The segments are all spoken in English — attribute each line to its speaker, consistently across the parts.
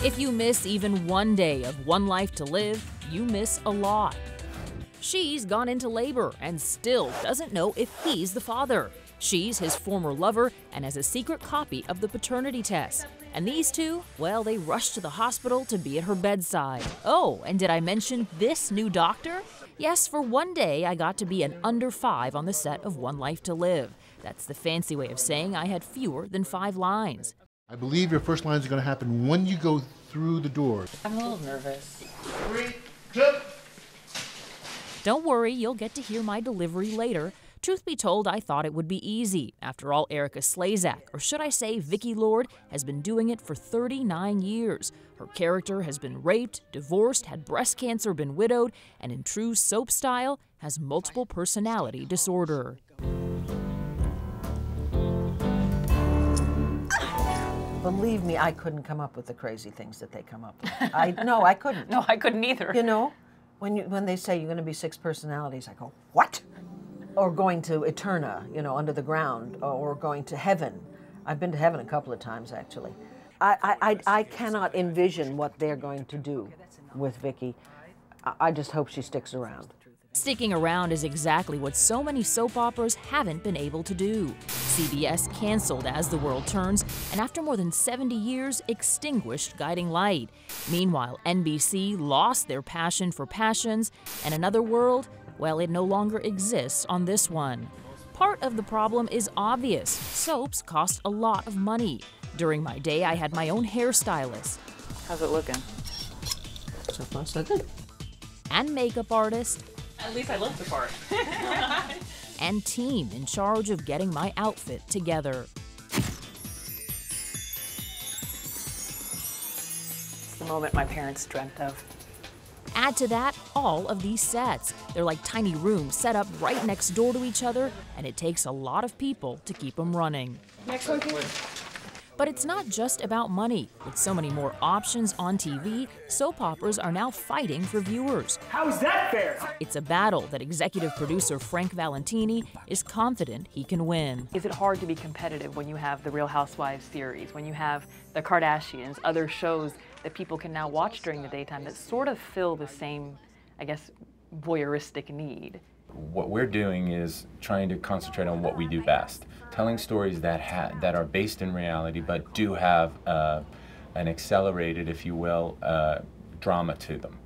Speaker 1: If you miss even one day of One Life to Live, you miss a lot. She's gone into labor and still doesn't know if he's the father. She's his former lover and has a secret copy of the paternity test. And these two, well, they rushed to the hospital to be at her bedside. Oh, and did I mention this new doctor? Yes, for one day I got to be an under 5 on the set of One Life to Live. That's the fancy way of saying I had fewer than 5 lines.
Speaker 2: I believe your first lines are going to happen when you go through the door.
Speaker 3: I'm a little nervous.
Speaker 2: 3, 2.
Speaker 1: Don't worry, you'll get to hear my delivery later. Truth be told, I thought it would be easy. After all, Erica Slezak, or should I say Vicki Lord, has been doing it for 39 years. Her character has been raped, divorced, had breast cancer, been widowed, and in true soap style, has multiple personality disorder.
Speaker 4: Believe me, I couldn't come up with the crazy things that they come up with. No, I couldn't.
Speaker 3: No, I couldn't either.
Speaker 4: You know, when they say you're going to be 6 personalities, I go, what? Or going to Eterna, you know, under the ground, or going to heaven. I've been to heaven a couple of times, actually. I cannot envision what they're going to do with Vicki. I just hope she sticks around.
Speaker 1: Sticking around is exactly what so many soap operas haven't been able to do. CBS canceled As the World Turns, and after more than 70 years, extinguished Guiding Light. Meanwhile, NBC lost their passion for passions, and Another World, well, it no longer exists on this one. Part of the problem is obvious. Soaps cost a lot of money. During my day, I had my own hairstylist.
Speaker 3: How's it looking?
Speaker 4: So far, so good.
Speaker 1: And makeup artist.
Speaker 3: At least I look the part.
Speaker 1: And team in charge of getting my outfit together.
Speaker 3: It's the moment my parents dreamt of.
Speaker 1: Add to that all of these sets. They're like tiny rooms set up right next door to each other, and it takes a lot of people to keep them running.
Speaker 3: Next one, please.
Speaker 1: But it's not just about money. With so many more options on TV, soap operas are now fighting for viewers.
Speaker 5: How is that fair?
Speaker 1: It's a battle that executive producer Frank Valentini is confident he can win.
Speaker 3: Is it hard to be competitive when you have the Real Housewives series, when you have the Kardashians, other shows that people can now watch during the daytime that sort of fill the same, I guess, voyeuristic need?
Speaker 6: What we're doing is trying to concentrate on what we do best, telling stories that are based in reality but do have an accelerated, if you will, drama to them.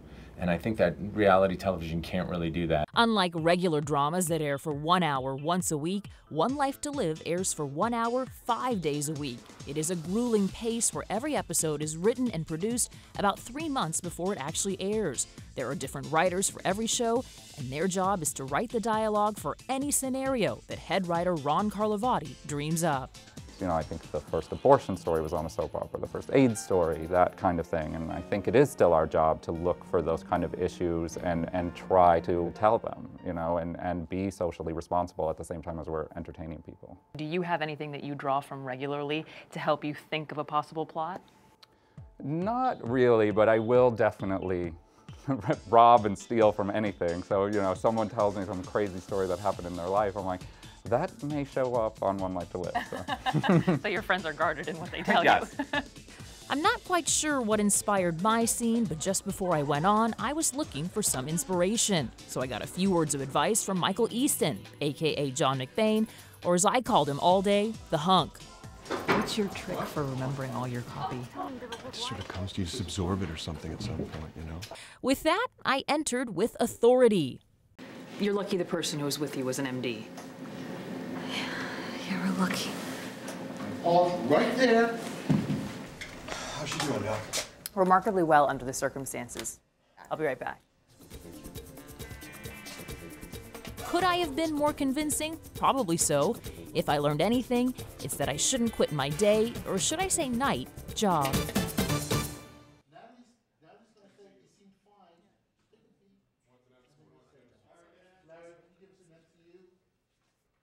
Speaker 6: And I think that reality television can't really do that.
Speaker 1: Unlike regular dramas that air for 1 hour once a week, One Life to Live airs for 1 hour 5 days a week. It is a grueling pace where every episode is written and produced about 3 months before it actually airs. There are different writers for every show, and their job is to write the dialogue for any scenario that head writer Ron Carlivati dreams up.
Speaker 7: You know, I think the first abortion story was on a soap opera, the first AIDS story, that kind of thing. And I think it is still our job to look for those kind of issues and try to tell them, you know, and be socially responsible at the same time as we're entertaining people.
Speaker 3: Do you have anything that you draw from regularly to help you think of a possible plot?
Speaker 7: Not really, but I will definitely rob and steal from anything. So, you know, someone tells me some crazy story that happened in their life, I'm like, that may show up on One Life to Live. So,
Speaker 3: So your friends are guarded in what they tell
Speaker 7: yes.
Speaker 3: you.
Speaker 1: I'm not quite sure what inspired my scene, but just before I went on, I was looking for some inspiration. So I got a few words of advice from Michael Easton, aka John McBain, or as I called him all day, the hunk.
Speaker 3: What's your trick for remembering all your copy?
Speaker 2: It just sort of comes to you, just absorb it or something at some point, you know?
Speaker 1: With that, I entered with authority.
Speaker 3: You're lucky the person who was with you was an MD.
Speaker 8: Yeah, we're lucky.
Speaker 2: All right there. How's she doing, Doc?
Speaker 3: Remarkably well under the circumstances. I'll be right back.
Speaker 1: Could I have been more convincing? Probably so. If I learned anything, it's that I shouldn't quit my day, or should I say night, job.